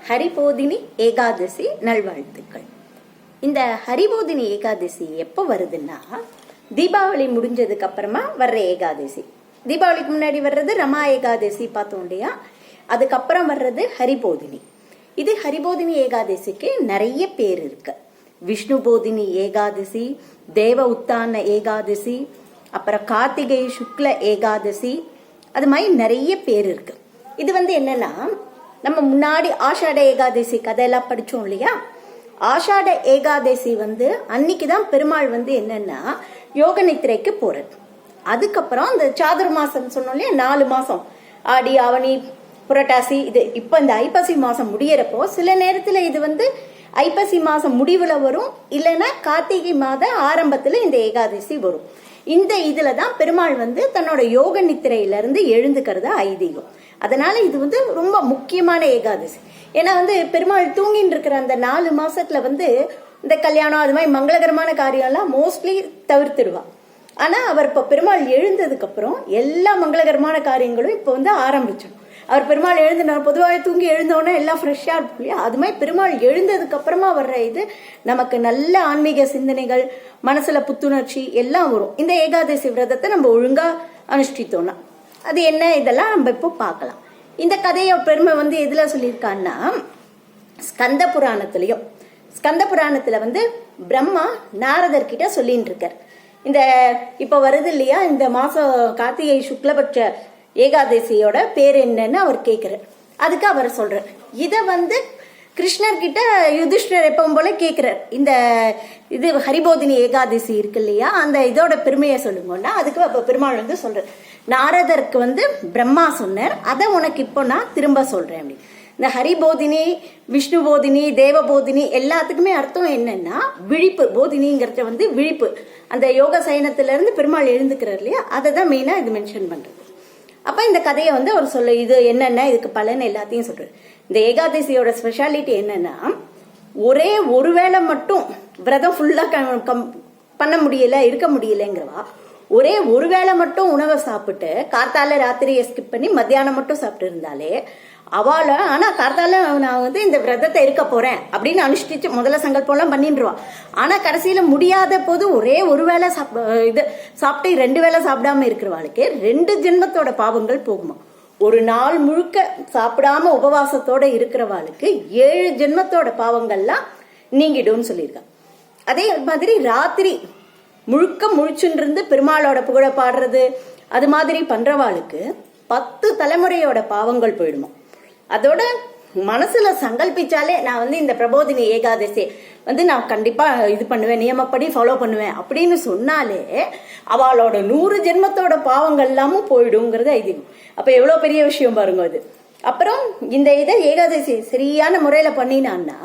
ஹரிபோதினி ஏகாதசி நல்வாழ்த்துக்கள். இந்த ஹரிபோதினி ஏகாதசி எப்போ வருதுன்னா, தீபாவளி முடிஞ்சதுக்கு அப்புறமா வர்ற ஏகாதசி. தீபாவளிக்கு முன்னாடி வர்றது ரமா ஏகாதசி பார்த்தோம் இல்லையா, அதுக்கப்புறம் வர்றது ஹரிபோதினி. இது ஹரிபோதினி ஏகாதசிக்கு நிறைய பேர் இருக்கு. விஷ்ணு போதினி ஏகாதசி, தேவ உத்தான ஏகாதசி, அப்புறம் கார்த்திகை சுக்ல ஏகாதசி, அது மாதிரி நிறைய பேர் இருக்கு. இது என்னன்னா, நம்ம முன்னாடி ஆஷாட ஏகாதசி கதையெல்லாம் படிச்சோம் இல்லையா. ஆஷாட ஏகாதசி அன்னைக்குதான் பெருமாள் என்னன்னா யோக நித்திரைக்கு போறது. அதுக்கப்புறம் இந்த சாதுர் மாசம் சொன்னோம் இல்லையா, 4 மாசம் ஆடி ஆவணி புரட்டாசி. இது இப்ப இந்த ஐப்பசி மாசம் முடியறப்போ சில நேரத்துல இது ஐப்பசி மாசம் முடிவுல வரும், இல்லைன்னா கார்த்திகை மாத ஆரம்பத்துல இந்த ஏகாதசி வரும். இந்த இதுலதான் பெருமாள் தன்னோட யோக நித்திரையில இருந்து எழுந்துக்கிறது ஐதீகம். அதனால இது ரொம்ப முக்கியமான ஏகாதசி. ஏன்னா பெருமாள் தூங்கின்னு இருக்கிற அந்த 4 மாசத்துல இந்த கல்யாணம் அது மாதிரி மங்களகரமான காரியம் எல்லாம் மோஸ்ட்லி தவிர்த்துடுவா. ஆனா அவர் இப்ப பெருமாள் எழுந்ததுக்கு அப்புறம் எல்லா மங்களகரமான காரியங்களும் இப்ப ஆரம்பிச்சோம். அவர் பெருமாள் எழுந்து பொதுவாக தூங்கி எழுந்தோடனே எல்லாம் ஃப்ரெஷ்ஷா இருக்கும் இல்லையா, அது மாதிரி பெருமாள் எழுந்ததுக்கு அப்புறமா வர்ற இது நமக்கு நல்ல ஆன்மீக சிந்தனைகள், மனசுல புத்துணர்ச்சி எல்லாம் வரும். இந்த ஏகாதசி விரதத்தை நம்ம ஒழுங்கா அனுஷ்டித்தோம்னா அது என்ன, இதெல்லாம் நம்ம இப்போ பார்க்கலாம். இந்த கதையை பெருமை எதுல சொல்லியிருக்கான்னா, ஸ்கந்த புராணத்திலையும். ஸ்கந்த புராணத்துல பிரம்மா நாரதர் கிட்ட சொல்லிட்டு இருக்கார். இந்த இப்ப வருது இல்லையா, இந்த மாசம் கார்த்திகை சுக்லபட்ச ஏகாதசியோட பேர் என்னன்னு அவர் கேட்கிறார். அதுக்கு அவர் சொல்றார், இத கிருஷ்ணர் கிட்ட யுதிஷ்டர் எப்பவும் போல கேட்கிறார். இந்த இது ஹரிபோதினி ஏகாதசி இருக்கு இல்லையா, அந்த இதோட பெருமையை சொல்லுங்கன்னா அதுக்கு அப்ப பெருமாள் சொல்றார், நாரதருக்கு பிரம்மா சொன்னார், அதை உனக்கு இப்போ நான் திரும்ப சொல்றேன் அப்படி. இந்த ஹரிபோதினி, விஷ்ணு போதினி, தேவபோதினி எல்லாத்துக்குமே அர்த்தம் என்னன்னா விழிப்பு. போதினிங்கிறத விழிப்பு, அந்த யோக சயனத்துல இருந்து பெருமாள் எழுந்துக்கிறார் இல்லையா, அதை தான் மெயினா இது மென்ஷன் பண்றது. அப்ப இந்த கதையை அவர் சொல்ல, இது என்னென்ன இதுக்கு பலன் எல்லாத்தையும் சொல்றாரு. இந்த ஏகாதசியோட ஸ்பெஷாலிட்டி என்னன்னா, ஒரே ஒரு வேளை மட்டும் விரதம் ஃபுல்லா பண்ண முடியல, இருக்க முடியலங்கிறவா ஒரே ஒரு வேளை மட்டும் உணவை சாப்பிட்டு கார்த்தால ராத்திரியை ஸ்கிப் பண்ணி மத்தியானம் மட்டும் சாப்பிட்டு இருந்தாலே அவளை, ஆனா கார்த்தால நான் இந்த விரதத்தை இருக்க போறேன் அப்படின்னு அனுஷ்டிச்சு முதல்ல சங்கல்பம் எல்லாம் பண்ணிடுவா. ஆனா கடைசியில முடியாத போது ஒரே ஒரு வேளை இது சாப்பிட்டு 2 வேளை சாப்பிடாம இருக்கிறவாளுக்கு 2 ஜென்மத்தோட பாவங்கள் போகுமா. ஒரு நாள் முழுக்க சாப்பிடாம உபவாசத்தோட இருக்கிறவாளுக்கு 7 ஜென்மத்தோட பாவங்கள்லாம் நீங்கிடும் சொல்லியிருக்கா. அதே மாதிரி ராத்திரி முழுக்க முழிச்சுன்னு இருந்து பெருமாளோட புகழ பாடுறது அது மாதிரி பண்றவாளுக்கு 10 தலைமுறையோட பாவங்கள் போயிடுமா. அதோட மனசுல சங்கல்பிச்சாலே நான் இந்த பிரபோதினி ஏகாதசி நான் கண்டிப்பா இது பண்ணுவேன், நியமப்படி ஃபாலோ பண்ணுவேன் அப்படின்னு சொன்னாலே அவளோட 100 ஜென்மத்தோட பாவங்கள் எல்லாமும் போயிடுங்கிறது ஐதீகம். அப்ப எவ்வளவு பெரிய விஷயம் பாருங்க அது. அப்புறம் இந்த இதை ஏகாதசி சரியான முறையில பண்ணினான்னா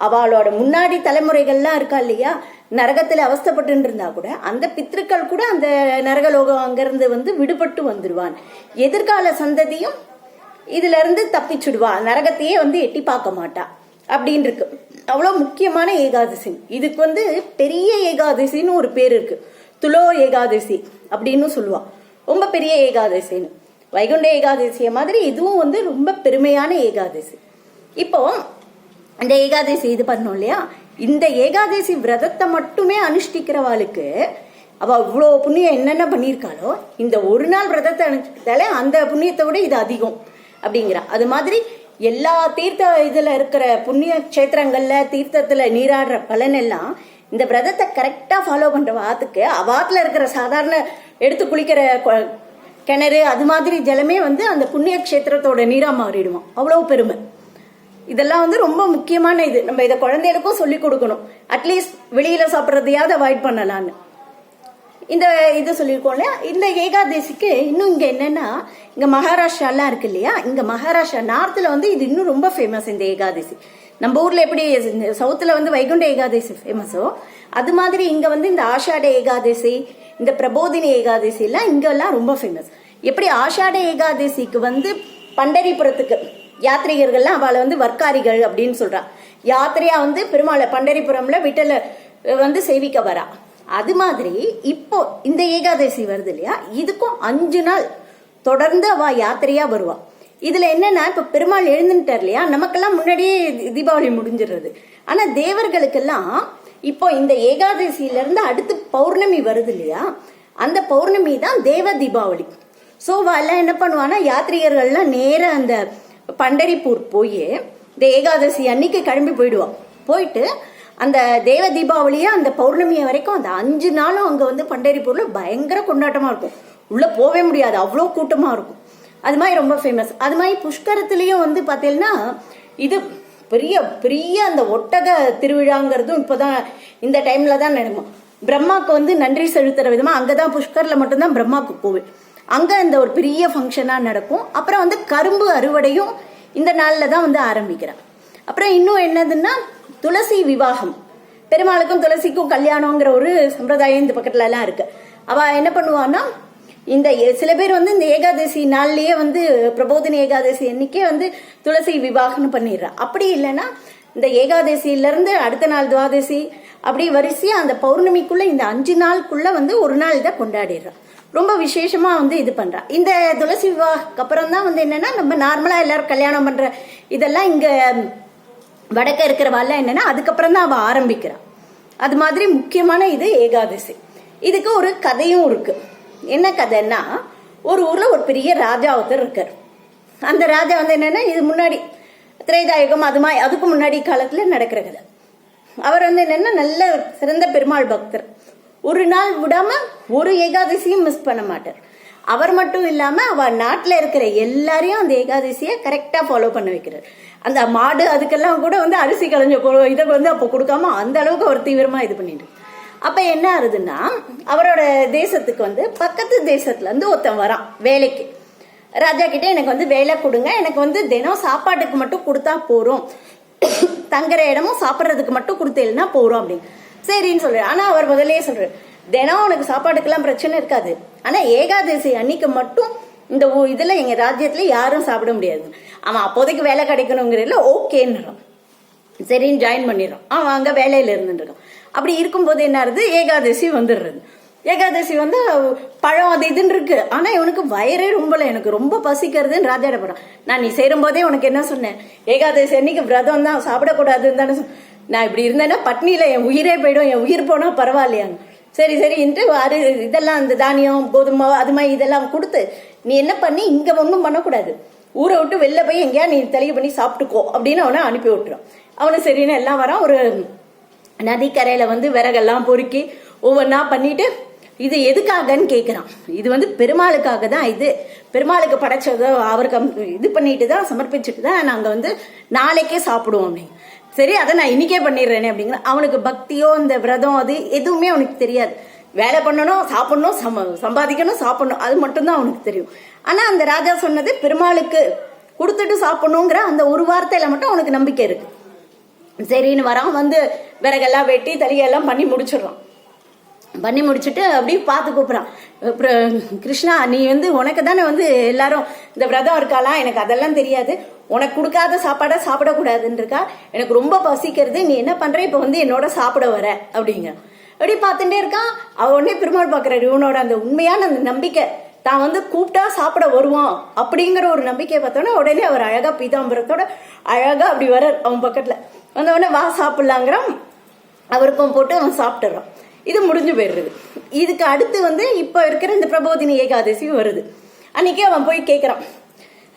அவளோட முன்னாடி தலைமுறைகள்லாம் இருக்கா இல்லையா, நரகத்துல அவஸ்தப்பட்டு இருந்தா கூட அந்த பித்ருக்கள் கூட அந்த நரகலோகம் அங்கிருந்து விடுபட்டு வந்துடுவான். எதிர்கால சந்ததியும் இதுல இருந்து தப்பிச்சுடுவா, நரகத்தையே எட்டி பார்க்க மாட்டா அப்படின்னு இருக்கு. அவ்வளவு முக்கியமான ஏகாதசி. இதுக்கு பெரிய ஏகாதசின்னு ஒரு பேர் இருக்கு, துலோ ஏகாதசி அப்படின்னு சொல்லுவா. ரொம்ப பெரிய ஏகாதசின்னு. வைகுண்ட ஏகாதசிய மாதிரி இதுவும் ரொம்ப பெருமையான ஏகாதசி. இப்போ இந்த ஏகாதசி இது பண்ணோம் இல்லையா, இந்த ஏகாதசி விரதத்தை மட்டுமே அனுஷ்டிக்கிறவாளுக்கு அவ இவ்வளவு புண்ணியம் என்னென்ன பண்ணியிருக்காளோ, இந்த ஒரு நாள் விரதத்தை அனுஷ்டித்தாலே அந்த புண்ணியத்தை விட இது அதிகம் அப்படிங்கிறா. அது மாதிரி எல்லா தீர்த்த இதுல இருக்கிற புண்ணிய கஷேத்திரங்கள்ல தீர்த்தத்துல நீராடுற பலன் எல்லாம் இந்த விரதத்தை கரெக்டா ஃபாலோ பண்ற வாத்துக்கு அவாத்துல இருக்கிற சாதாரண எடுத்து குளிக்கிற கிணறு அது மாதிரி ஜலமே அந்த புண்ணிய கஷேத்திரத்தோட நீரா மாறிடுமா. அவ்வளவு பெருமை. இதெல்லாம் ரொம்ப முக்கியமான இது. நம்ம இதை குழந்தைகளுக்கும் சொல்லி கொடுக்கணும். அட்லீஸ்ட் வெளியில சாப்பிட்றதையாவது அவாய்ட் பண்ணலான்னு இந்த இது சொல்லியிருக்கோம்ல. இந்த ஏகாதசிக்கு இன்னும் இங்க என்னன்னா, இங்க மகாராஷ்டிராலாம் இருக்கு இல்லையா, இங்க மகாராஷ்டிரா நார்த்ல இது இன்னும் ரொம்ப ஃபேமஸ் இந்த ஏகாதசி. நம்ம ஊர்ல எப்படி சவுத்துல வைகுண்ட ஏகாதசி ஃபேமஸோ அது மாதிரி இங்க இந்த ஆஷாட ஏகாதசி, இந்த பிரபோதினி ஏகாதசி எல்லாம் இங்கெல்லாம் ரொம்ப ஃபேமஸ். எப்படி ஆஷாட ஏகாதசிக்கு பண்டரிபுரத்துக்கு யாத்திரிகர்கள்லாம் அவளை வர்க்காரிகள் அப்படின்னு சொல்றா. யாத்திரையா பெருமாளை பண்டரிபுரம்ல விட்டல சேவிக்க வரா. அது மாதிரி இப்போ இந்த ஏகாதசி வருது இல்லையா, இதுக்கும் 5 நாள் தொடர்ந்து அவ யாத்திரையா வருவா. இதுல என்னன்னா இப்ப பெருமாள் எழுந்துட்டார் இல்லையா, நமக்கெல்லாம் முன்னாடியே தீபாவளி முடிஞ்சிடுறது. ஆனா தேவர்களுக்கெல்லாம் இப்போ இந்த ஏகாதசியில இருந்து அடுத்து பௌர்ணமி வருது இல்லையா, அந்த பௌர்ணமி தான் தேவ தீபாவளி. ஸோ எல்லாம் என்ன பண்ணுவான்னா, யாத்ரீகர்கள்லாம் நேர அந்த பண்டரிப்பூர் போய் இந்த ஏகாதசி அன்னைக்கு கிளம்பி போயிடுவான். போயிட்டு அந்த தேவ தீபாவளியா அந்த பௌர்ணமியை வரைக்கும் அந்த 5 நாளும் அங்க வந்து பண்டரிப்பூர்ல பயங்கர கொண்டாட்டமா இருக்கும். உள்ள போவே முடியாது, அவ்வளோ கூட்டமா இருக்கும். அது மாதிரி ரொம்ப ஃபேமஸ். அது மாதிரி புஷ்கரத்துலயும் வந்து பாத்தீங்கன்னா இது பெரிய பெரிய அந்த ஒட்டக திருவிழாங்கிறதும் இப்பதான் இந்த டைம்ல தான் நடக்கும். பிரம்மாக்கு வந்து நன்றி செலுத்துற விதமா அங்கதான் புஷ்கர்ல மட்டும்தான் பிரம்மாக்கு கோவில், அங்க இந்த ஒரு பெரிய ஃபங்க்ஷனா நடக்கும். அப்புறம் வந்து கரும்பு அறுவடையும் இந்த நாள்ல தான் வந்து ஆரம்பிக்கிறான். அப்புறம் இன்னும் என்னதுன்னா துளசி விவாகம், பெருமாளுக்கும் துளசிக்கும் கல்யாணங்கிற ஒரு சம்பிரதாயம் இந்த பக்கத்துல எல்லாம் இருக்கு. அவ என்ன பண்ணுவான்னா, இந்த சில பேர் வந்து இந்த ஏகாதசி நாள்லயே வந்து பிரபோதினி ஏகாதசி அன்னைக்கே வந்து துளசி விவாகம்னு பண்ணிடுறா. அப்படி இல்லைன்னா இந்த ஏகாதசியில இருந்து அடுத்த நாள் துவாதசி அப்படி வரிசையா அந்த பௌர்ணமிக்குள்ள இந்த 5 நாளுக்குள்ள வந்து ஒரு நாள் இதை கொண்டாடிடுறா. ரொம்ப விசேஷமா வந்து இது பண்றா. இந்த துளசி விவாகத்துக்கு அப்புறம் தான் வந்து என்னன்னா, நம்ம நார்மலா எல்லாரும் கல்யாணம் பண்ற இதெல்லாம் இங்க வடக்க இருக்கிறவாள் என்னன்னா அதுக்கப்புறம் தான் அவ ஆரம்பிக்கிறான். அது மாதிரி முக்கியமான இது ஏகாதசி. இதுக்கு ஒரு கதையும் இருக்கு. என்ன கதைன்னா, ஒரு ஊர்ல ஒரு பெரிய ராஜா ஒருத்தர் இருக்கார். அந்த ராஜா வந்து என்னன்னா, இது முன்னாடி திரேதாயுகம் அதுக்கு முன்னாடி காலத்துல நடக்கிற கதை. அவர் வந்து என்னன்னா நல்ல சிறந்த பெருமாள் பக்தர். ஒரு நாள் விடாம ஒரு ஏகாதசியும் மிஸ் பண்ண மாட்டார். அவர் மட்டும் இல்லாம அவர் நாட்டுல இருக்கிற எல்லாரையும் அந்த ஏகாதசியை கரெக்டா ஃபாலோ பண்ண வைக்கிறார். அந்த மாடு அதுக்கெல்லாம் கூட வந்து அரிசி களைஞ்ச இதை வந்து அப்போ கொடுக்காம அந்த அளவுக்கு அவர் தீவிரமா இது பண்ணிட்டு. அப்ப என்ன ஆகுதுன்னா, அவரோட தேசத்துக்கு வந்து பக்கத்து தேசத்துல இருந்து ஒருத்தன் வரான் வேலைக்கு. ராஜா கிட்ட எனக்கு வந்து வேலை கொடுங்க, எனக்கு வந்து தினம் சாப்பாட்டுக்கு மட்டும் கொடுத்தா போறோம், தங்குற இடமும் சாப்பிட்றதுக்கு மட்டும் கொடுத்தேன்னா போறோம் அப்படின்னு. சரின்னு சொல்றாரு. ஆனா அவர் முதலே சொல்றாரு, தினம் உனக்கு சாப்பாட்டுக்கெல்லாம் பிரச்சனை இருக்காது, ஆனா ஏகாதசி அன்னைக்கு மட்டும் இந்த இதுல எங்க ராஜ்யத்துல யாரும் சாப்பிட முடியாது. அவன் அப்போதைக்கு வேலை கிடைக்கணுங்கிறதுல ஓகேன்னுறான். சரின்னு ஜாயின் பண்ணிடுறான். அவன் அங்க வேலையில இருந்துருக்கான். அப்படி இருக்கும்போது என்ன ஆகுது, ஏகாதசி வந்துடுறது. ஏகாதசி வந்து பழம் அது இதுன்னு இருக்கு. ஆனா இவனுக்கு வயிறே ரொம்பல, எனக்கு ரொம்ப பசிக்கிறதுன்னு ராஜாட போறான். நான் நீ சேரும் போதே உனக்கு என்ன சொன்னேன், ஏகாதசி அன்னைக்கு விரதம் தான், சாப்பிடக்கூடாதுன்னு தானே. நான் இப்படி இருந்தேன்னா பட்னியில என் உயிரே போயிடும், என் உயிர் போனா பரவாயில்லையாங்க. சரி சரின்ட்டு இதெல்லாம் இந்த தானியம் கோதுமை அது மாதிரி இதெல்லாம் கொடுத்து, நீ என்ன பண்ணி இங்க ஒன்றும் பண்ணக்கூடாது, ஊரை விட்டு வெளில போய் எங்கேயா நீ தெளிவு பண்ணி சாப்பிட்டுக்கோ அப்படின்னு அவனை அனுப்பி விட்டுறான். அவனு சரின்னு எல்லாம் வரான். ஒரு நதிக்கரையில வந்து விறகெல்லாம் பொறுக்கி ஒவ்வொன்றா பண்ணிட்டு, இது எதுக்காகன்னு கேட்கிறான். இது வந்து பெருமாளுக்காக தான், இது பெருமாளுக்கு படைச்சதோ அவருக்கு இது பண்ணிட்டு தான் சமர்ப்பிச்சுட்டு தான் நாங்க வந்து நாளைக்கே சாப்பிடுவோம் அப்படின்னு. சரி அதை நான் இன்னைக்கே பண்ணிடுறேனே அப்படிங்கிற. அவனுக்கு பக்தியோ இந்த விரதம் அது எதுவுமே அவனுக்கு தெரியாது. வேலை பண்ணணும், சாப்பிடணும், சம்பாதிக்கணும், சாப்பிடணும், அது மட்டும்தான் அவனுக்கு தெரியும். ஆனா அந்த ராஜா சொன்னது பெருமாளுக்கு கொடுத்துட்டு சாப்பிடணுங்கிற அந்த ஒரு வார்த்தையில மட்டும் அவனுக்கு நம்பிக்கை இருக்கு. சரின்னு வரான். வந்து விறகெல்லாம் வெட்டி தலியெல்லாம் பண்ணி முடிச்சிடுறான். பண்ணி முடிச்சுட்டு அப்படியே பார்த்து கூப்பிட்றான், கிருஷ்ணா நீ வந்து உனக்கு தானே வந்து எல்லாரும் இந்த விரதம் இருக்காலாம், எனக்கு அதெல்லாம் தெரியாது, உனக்கு கொடுக்காத சாப்பாடை சாப்பிடக்கூடாதுன்னு இருக்கா, எனக்கு ரொம்ப பசிக்கிறது, நீ என்ன பண்ற, இப்ப வந்து என்னோட சாப்பிட வர அப்படிங்க. அப்படி பார்த்துட்டே இருக்கான். அவ உடனே பெருமாள் பாக்குறாரு. இவனோட அந்த உண்மையான அந்த நம்பிக்கை, தான் வந்து கூப்பிட்டா சாப்பிட வருவான் அப்படிங்கிற ஒரு நம்பிக்கையை பார்த்தோன்னா உடனே அவர் அழகா பீதாம்பரத்தோட அழகா அப்படி வர அவன் பக்கத்துல வந்த உடனே வா சாப்பிடலாங்கிறான். அவருக்கும் போட்டு அவன் சாப்பிட்டுறான். இது முடிஞ்சு போயிடுறது. இதுக்கு அடுத்து வந்து இப்ப இருக்கிற இந்த பிரபோதினி ஏகாதசி வருது. அன்னைக்கு அவன் போய் கேட்கறான்,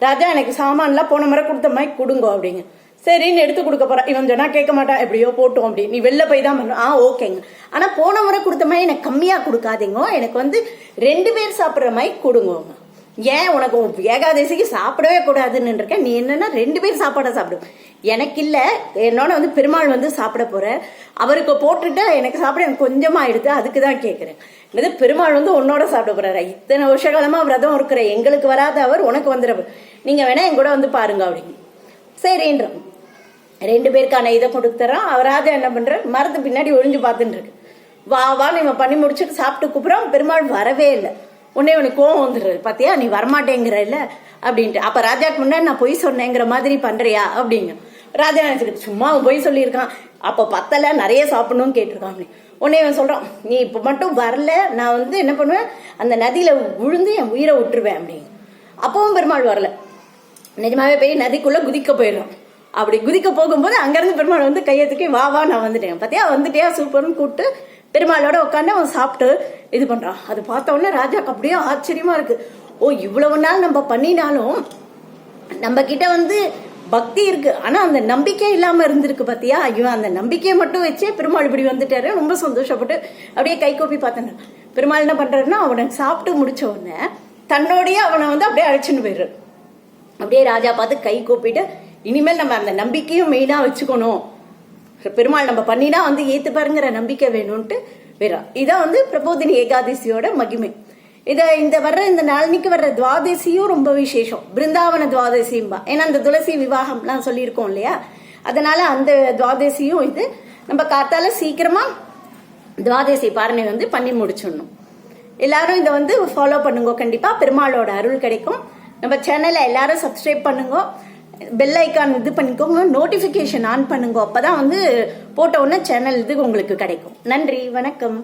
ராஜா எனக்கு சாமான்லாம் போன முறை கொடுத்த மாதிரி கொடுங்க அப்படிங்க. சரின்னு எடுத்து கொடுக்க போறான். இவன் சொன்னா கேட்க மாட்டான், எப்படியோ போட்டோம் அப்படி, நீ வெளில போய் தான் பண்ண. ஓகேங்க, ஆனா போன முறை கொடுத்த மாதிரி எனக்கு கம்மியா கொடுக்காதீங்க, எனக்கு வந்து 2 பேர் சாப்பிட்ற மாதிரி கொடுங்க. ஏன் உனக்கு ஏகாதசிக்கு சாப்பிடவே கூடாதுன்னு இருக்க, நீ என்னன்னா 2 பேர் சாப்பாட சாப்பிடு. எனக்கு இல்ல, என்னோட வந்து பெருமாள் வந்து சாப்பிட போற, அவருக்கு போட்டுட்டு எனக்கு சாப்பிட எனக்கு கொஞ்சமா ஆயிடுது, அதுக்குதான் கேட்கிறேன். இது பெருமாள் வந்து உன்னோட சாப்பிட போறாரு, இத்தனை வருஷ காலமா விரதம் இருக்கிற எங்களுக்கு வராத அவர் உனக்கு வந்துடுற, நீங்க வேணா என் கூட வந்து பாருங்க அப்படின்னு. சரின்ற 2 பேருக்கான இதை கொடுத்துறான். அவர் ராஜா என்ன பண்ற, மரத்து பின்னாடி ஒழிஞ்சு பார்த்துட்டு இருக்கு. வா வான்னு இவன் பண்ணி முடிச்சுட்டு சாப்பிட்டு கூப்பிடுறான். பெருமாள் வரவே இல்லை. உடனே உனக்கு கோவம் வந்துடுறது, பாத்தியா நீ வரமாட்டேங்கிற இல்ல அப்படின்ட்டு. அப்ப ராஜாக்கு முன்னாடி நான் பொய் சொன்னேங்கிற மாதிரி பண்றியா அப்படிங்க. ராஜா நினைச்சிருக்கு, சும்மா அவன் பொய் சொல்லியிருக்கான், அப்ப பத்தல நிறைய சாப்பிடணும்னு கேட்டிருக்கான். உடனே அவன் சொல்றான், நீ இப்ப மட்டும் வரல, நான் வந்து என்ன பண்ணுவேன், அந்த நதியில விழுந்து என் உயிரை விட்டுருவேன் அப்படின்னு. அப்பவும் பெருமாள் வரல. நிஜமாவே போய் நதிக்குள்ள குதிக்க போயிடும். அப்படி குதிக்க போகும்போது அங்கிருந்து பெருமாள் வந்து கையத்துக்கு வா வா நான் வந்துட்டேன், பாத்தியா வந்துட்டியா சூப்பர்னு கூப்பிட்டு பெருமாளோட உட்காந்து அவன் சாப்பிட்டு இது பண்றான். அது பார்த்த உடனே ராஜாக்கு அப்படியே ஆச்சரியமா இருக்கு. ஓ இவ்வளவு நாள் நம்ம பண்ணினாலும் நம்ம கிட்ட வந்து பக்தி இருக்கு, ஆனா அந்த நம்பிக்கை இல்லாம இருந்திருக்கு பாத்தியா. ஐயோ அந்த நம்பிக்கையை மட்டும் வச்சே பெருமாள் இப்படி வந்துட்டாரு. ரொம்ப சந்தோஷப்பட்டு அப்படியே கை கோப்பி பார்த்தேன். பெருமாள் என்ன பண்றாருன்னா அவனை சாப்பிட்டு முடிச்ச உடனே தன்னோடய அவனை வந்து அப்படியே அழைச்சுன்னு போயிடுறாரு. அப்படியே ராஜா பார்த்து கை கூப்பிட்டு இனிமேல் நம்ம அந்த நம்பிக்கையும் மெயினா வச்சுக்கணும், பெருமாள் நம்ம பண்ணினா வந்து ஏத்துப்பாருங்கிற நம்பிக்கை வேணும்ட்டு வேற. இதான் வந்து பிரபோதினி ஏகாதசியோட மகிமை. இந்த நாளைக்கு வர்ற துவாதசியும் ரொம்ப விசேஷம், பிருந்தாவன துவாதசியும்பா. ஏன்னா அந்த துளசி விவாகம்லாம் சொல்லியிருக்கோம் இல்லையா, அதனால அந்த துவாதசியும் இது நம்ம காத்தால சீக்கிரமா துவாதசி பாரணை வந்து பண்ணி முடிச்சிடணும். எல்லாரும் இதை வந்து ஃபாலோ பண்ணுங்க, கண்டிப்பா பெருமாளோட அருள் கிடைக்கும். நம்ம சேனலை எல்லாரும் சப்ஸ்கிரைப் பண்ணுங்க, பெல் ஐக்கான் இது பண்ணிக்கோங்க, நோட்டிபிகேஷன் ஆன் பண்ணுங்க, அப்பதான் வந்து போட்ட உடனே சேனல் இது உங்களுக்கு கிடைக்கும். நன்றி, வணக்கம்.